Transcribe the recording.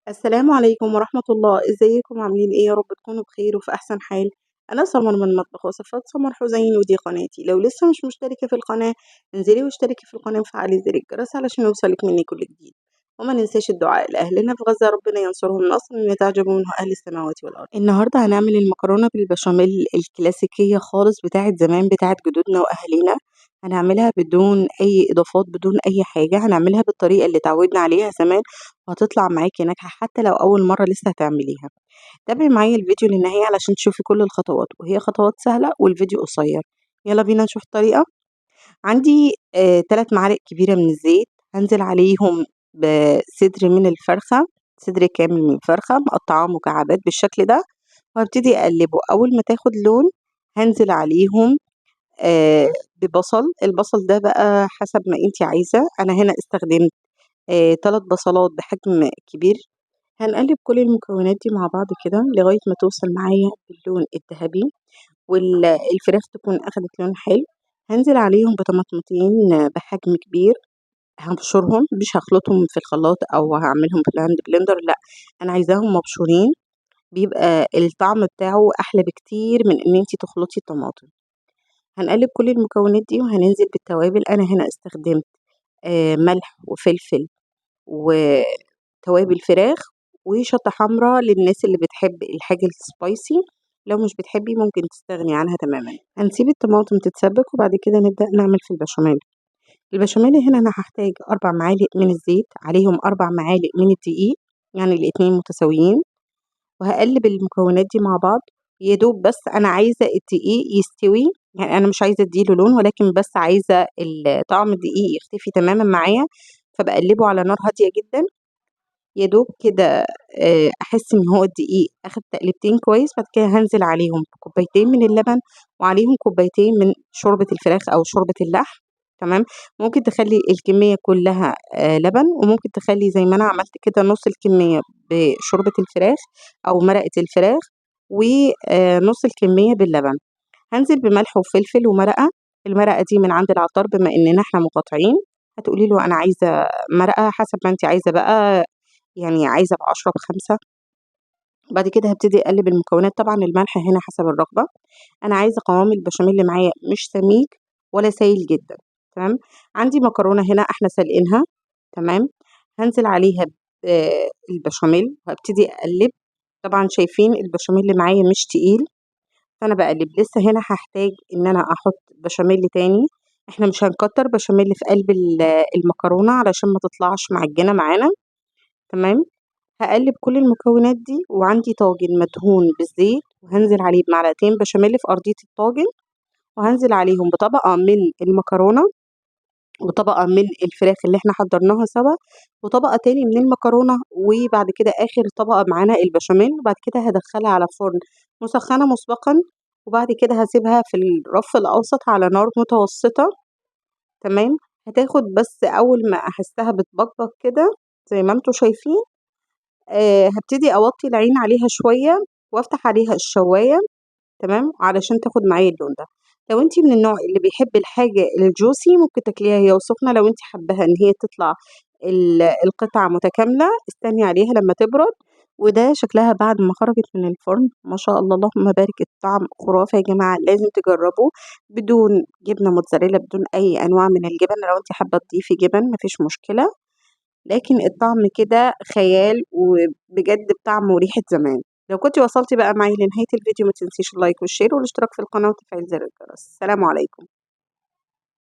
السلام عليكم ورحمة الله، ازيكم عاملين ايه؟ يا رب تكونوا بخير وفي احسن حال. انا سمر من مطبخ وصفات سمر حسين، ودي قناتي. لو لسه مش مشتركة في القناة انزلي واشتركي في القناة وفعلي زر الجرس علشان يوصلك مني كل جديد. وما ننساش الدعاء لأهلنا في غزة، ربنا ينصرهم نصر من تعجب منه أهل السماوات والأرض. النهاردة هنعمل المكرونة بالبشاميل الكلاسيكية خالص بتاعت زمان، بتاعت جدودنا وأهالينا. هنعملها بدون أي إضافات، بدون أي حاجة، هنعملها بالطريقة اللي اتعودنا عليها زمان، وهتطلع معاكِ ناجحة حتى لو أول مرّة لسه هتعمليها. تابعي معايا الفيديو للنهاية علشان تشوفي كل الخطوات، وهي خطوات سهلة والفيديو قصير. يالّا بينا نشوف الطريقة. عندي 3 معالق كبيرة من الزيت، هانزل عليهم بصدر من الفرخة، صدر كامل من الفرخة مقطعاه مكعبات بالشكل ده، وهابتدي أقلّبه. أول ما تاخد لون هانزل عليهم ببصل. البصل ده بقى حسب ما أنتِ عايزة، أنا هنا استخدمت 3 بصلات بحجم كبير. هنقلب كل المكونات دي مع بعض كده لغاية ما توصل معايا باللون الذهبي، الفراخ تكون أخدت لون حلو. هانزل عليهم بطماطمتين بحجم كبير، هابشرهم، مش هاخلطهم في الخلاط أو هاعملهم في الهاند بلندر، لأ، أنا عايزاهم مبشورين، بيبقى الطعم بتاعه أحلى بكتير من إن أنتِ تخلطي الطماطم. هنقلب كل المكونات دي وهننزل بالتوابل. أنا هنا استخدمت ملح وفلفل وتوابل فراخ وشطة حمرا للناس اللي بتحب الحاجة السبايسي، لو مش بتحبي ممكن تستغني عنها تماما. هنسيب الطماطم تتسبك وبعد كده نبدأ نعمل في البشاميل. البشاميل هنا أنا هحتاج 4 معالق من الزيت، عليهم 4 معالق من الدقيق، يعني الاتنين متساويين، وهقلب المكونات دي مع بعض. يا دوب بس أنا عايزة الدقيق يستوي، يعني أنا مش عايزة اديله لون، ولكن بس عايزة طعم الدقيق يختفي تماما معايا، فبقلبه على نار هادية جدا. يا دوب كده أحس إن هو الدقيق أخد تقليبتين كويس، بعد كده هانزل عليهم بكوبايتين من اللبن، وعليهم كوبايتين من شوربة الفراخ أو شوربة اللحم. تمام. ممكن تخلي الكمية كلها لبن، وممكن تخلي زي ما أنا عملت كده نص الكمية بشوربة الفراخ أو مرقة الفراخ، ونص الكمية باللبن. هانزل بملح وفلفل ومرقة. المرقة دي من عند العطار، بما إننا إحنا مقاطعين هتقولي له أنا عايزة مرقة حسب ما أنتِ عايزة بقى، يعني عايزة ب10 ب5. بعد كده هابتدي أقلب المكونات، طبعًا الملح هنا حسب الرغبة. أنا عايزة قوام البشاميل اللي معايا مش سميك ولا سايل جدًا. تمام. عندي مكرونة هنا إحنا سالقينها. تمام. هانزل عليها البشاميل وهابتدي أقلب. طبعًا شايفين البشاميل اللي معايا مش تقيل، فأنا باقلب. لسه هنا هاحتاج إن أنا أحط بشاميل تاني. إحنا مش هنكتر بشاميل في قلب المكرونة علشان ما تطلعش معجنة معانا. تمام. هاقلب كل المكونات دي، وعندي طاجن مدهون بالزيت، وهانزل عليه بمعلقتين بشاميل في أرضية الطاجن، وهانزل عليهم بطبقة من المكرونة، وطبقة من الفراخ اللي إحنا حضّرناها سوا، وطبقة تاني من المكرونة، وبعد كده آخر طبقة معانا البشاميل. وبعد كده هادخّلها على فرن مسخّنة مسبقًا، وبعد كده هاسيبها في الرف الأوسط على نار متوسطة. تمام. هتاخد بس أول ما أحسّها بتبقبق كده زي ما أنتم شايفين، هابتدي أوطّي العين عليها شوية وأفتح عليها الشواية. تمام، علشان تاخد معايا اللون ده. لو أنتِ من النوع اللي بيحب الحاجة الjuicy ممكن تاكليها هي وسخنة، لو أنتِ حاباها إن هي تطلع القطعة متكاملة استني عليها لمّا تبرد. وده شكلها بعد ما خرجت من الفرن، ما شاء الله اللهم بارك، الطعم خرافة يا جماعة، لازم تجربوه بدون جبنة موتزاريلا، بدون أي أنواع من الجبن. لو أنتِ حابة تضيفي جبن ما فيش مشكلة، لكن الطعم كده خيال وبجد بطعم وريحة زمان. لو كنتِ وصلتِ بقى معايا لنهاية الفيديو ما تنسيش اللايك والشير والاشتراك في القناة وتفعيل زر الجرس. السلام عليكم.